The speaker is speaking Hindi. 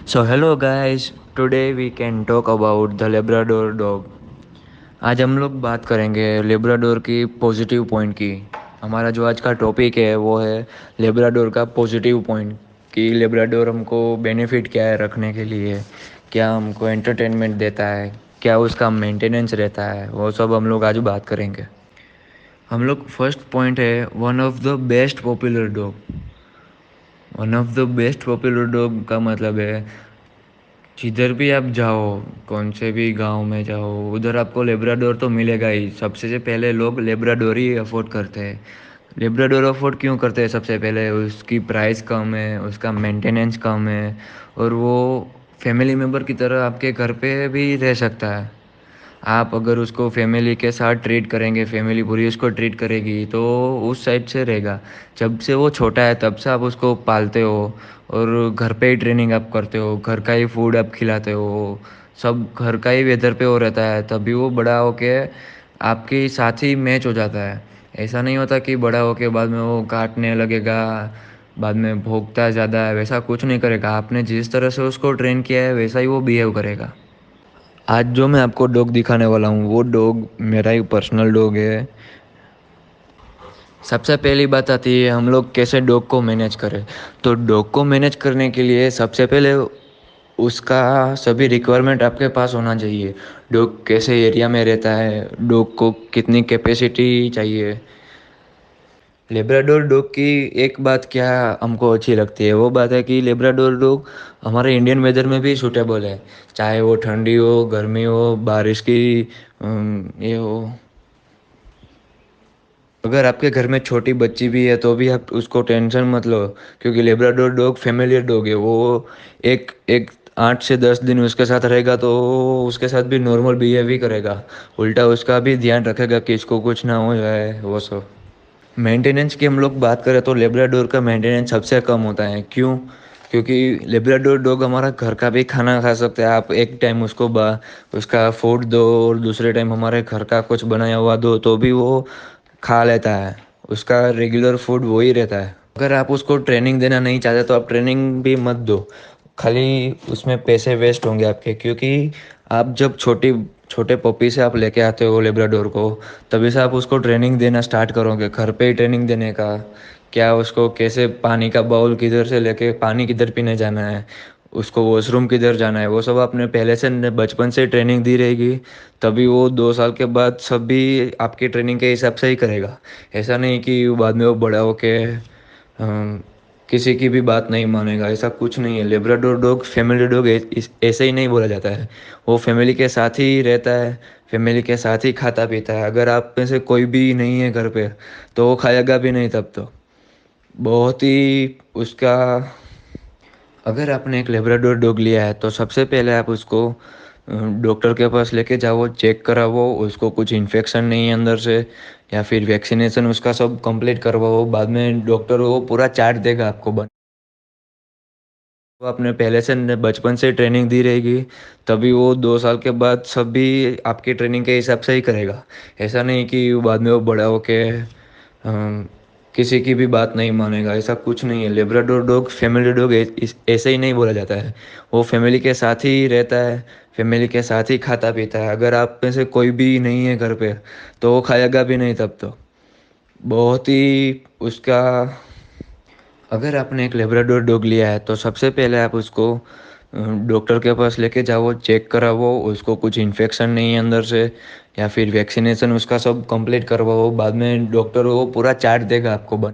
So hello guys, today we can talk about the Labrador dog. आज हम लोग बात करेंगे लेब्राडोर की पॉजिटिव पॉइंट की। हमारा जो आज का टॉपिक है वो है लेब्राडोर का पॉजिटिव पॉइंट कि लेब्राडोर हमको बेनिफिट क्या है रखने के लिए, क्या हमको एंटरटेनमेंट देता है, क्या उसका मेंटेनेंस रहता है, वो सब हम लोग आज बात करेंगे। हम लोग फर्स्ट पॉइंट है one of the best popular dog. One of the best popular dog का मतलब है जिधर भी आप जाओ, कौन से भी गांव में जाओ, उधर आपको लेब्राडोर तो मिलेगा ही। सबसे से पहले लोग लेब्राडोर ही अफोर्ड करते हैं। लेब्राडोर अफोर्ड क्यों करते हैं? सबसे पहले उसकी प्राइस कम है, उसका मेंटेनेंस कम है, और वो फैमिली मेम्बर की तरह आपके घर पे भी रह सकता है। आप अगर उसको फैमिली के साथ ट्रीट करेंगे, फैमिली पूरी उसको ट्रीट करेगी, तो उस साइड से रहेगा। जब से वो छोटा है तब से आप उसको पालते हो और घर पे ही ट्रेनिंग आप करते हो, घर का ही फूड आप खिलाते हो, सब घर का ही वेदर पे हो रहता है, तभी वो बड़ा होके आपके साथ ही मैच हो जाता है। ऐसा नहीं होता कि बड़ा होके बाद में वो काटने लगेगा, बाद में भौंकता ज़्यादा है, वैसा कुछ नहीं करेगा। आपने जिस तरह से उसको ट्रेन किया है वैसा ही वो बिहेव करेगा। आज जो मैं आपको डॉग दिखाने वाला हूँ वो डॉग मेरा ही पर्सनल डॉग है। सबसे पहली बात आती है हम लोग कैसे डॉग को मैनेज करें। तो डॉग को मैनेज करने के लिए सबसे पहले उसका सभी रिक्वायरमेंट आपके पास होना चाहिए। डॉग कैसे एरिया में रहता है, डॉग को कितनी कैपेसिटी चाहिए। लेब्राडोर डॉग की एक बात क्या हमको अच्छी लगती है, वो बात है कि लेब्राडोर डॉग हमारे इंडियन वेदर में भी सूटेबल है। चाहे वो ठंडी हो, गर्मी हो, बारिश की ये हो। अगर आपके घर में छोटी बच्ची भी है तो भी आप उसको टेंशन मत लो, क्योंकि लेब्राडोर डॉग फैमिलियर डॉग है। वो एक एक 8 से 10 दिन उसके साथ रहेगा तो उसके साथ भी नॉर्मल बिहेव ही करेगा। उल्टा उसका भी ध्यान रखेगा कि इसको कुछ ना हो जाए, वो सब। मेंटेनेंस की हम लोग बात करें तो लेब्राडोर का मेंटेनेंस सबसे कम होता है। क्यों? क्योंकि लेब्राडोर डॉग हमारा घर का भी खाना खा सकता है। आप एक टाइम उसको उसका फूड दो और दूसरे टाइम हमारे घर का कुछ बनाया हुआ दो तो भी वो खा लेता है। उसका रेगुलर फूड वही रहता है। अगर आप उसको ट्रेनिंग देना नहीं चाहते तो आप ट्रेनिंग भी मत दो, खाली उसमें पैसे वेस्ट होंगे आपके। क्योंकि आप जब छोटे पपी से आप लेके आते हो लेब्राडोर को, तभी से आप उसको ट्रेनिंग देना स्टार्ट करोगे, घर पे ही ट्रेनिंग देने का। क्या उसको कैसे पानी का बाउल किधर से लेके पानी किधर पीने जाना है, उसको वॉशरूम किधर जाना है, वो सब आपने पहले से बचपन से ट्रेनिंग दी रहेगी। तभी वो 2 साल के बाद सब भी आपकी ट्रेनिंग के हिसाब से ही करेगा। ऐसा नहीं कि बाद में वो बड़ा होके किसी की भी बात नहीं मानेगा, ऐसा कुछ नहीं है। लेब्राडोर डॉग फैमिली डॉग ऐसे ही नहीं बोला जाता है। वो फैमिली के साथ ही रहता है, फैमिली के साथ ही खाता पीता है। अगर आप में से कोई भी नहीं है घर पे तो वो खाएगा भी नहीं तब तो। बहुत ही उसका अगर आपने एक लेब्राडोर डॉग लिया है तो सबसे पहले आप उसको डॉक्टर के पास लेके जाओ, चेक करावो उसको कुछ इन्फेक्शन नहीं है अंदर से, या फिर वैक्सीनेशन उसका सब कंप्लीट करवाओ। बाद में डॉक्टर वो पूरा चार्ट देगा आपको। वो आपने पहले से बचपन से ट्रेनिंग दी रहेगी, तभी वो 2 साल के बाद सब भी आपकी ट्रेनिंग के हिसाब से ही करेगा। ऐसा नहीं कि बाद में वो बड़ा होके किसी की भी बात नहीं मानेगा, ऐसा कुछ नहीं है। लेब्राडोर डॉग फैमिली डॉग ऐसे ही नहीं बोला जाता है। वो फैमिली के साथ ही रहता है, फैमिली के साथ ही खाता पीता है। अगर आप में से कोई भी नहीं है घर पे तो वो खाएगा भी नहीं तब तो। बहुत ही उसका अगर आपने एक लेब्राडोर डॉग लिया है तो सबसे पहले आप उसको डॉक्टर के पास लेके जाओ, चेक करावो उसको कुछ इन्फेक्शन नहीं है अंदर से, या फिर वैक्सीनेशन उसका सब कंप्लीट करवाओ। बाद में डॉक्टर वो पूरा चार्ट देगा आपको।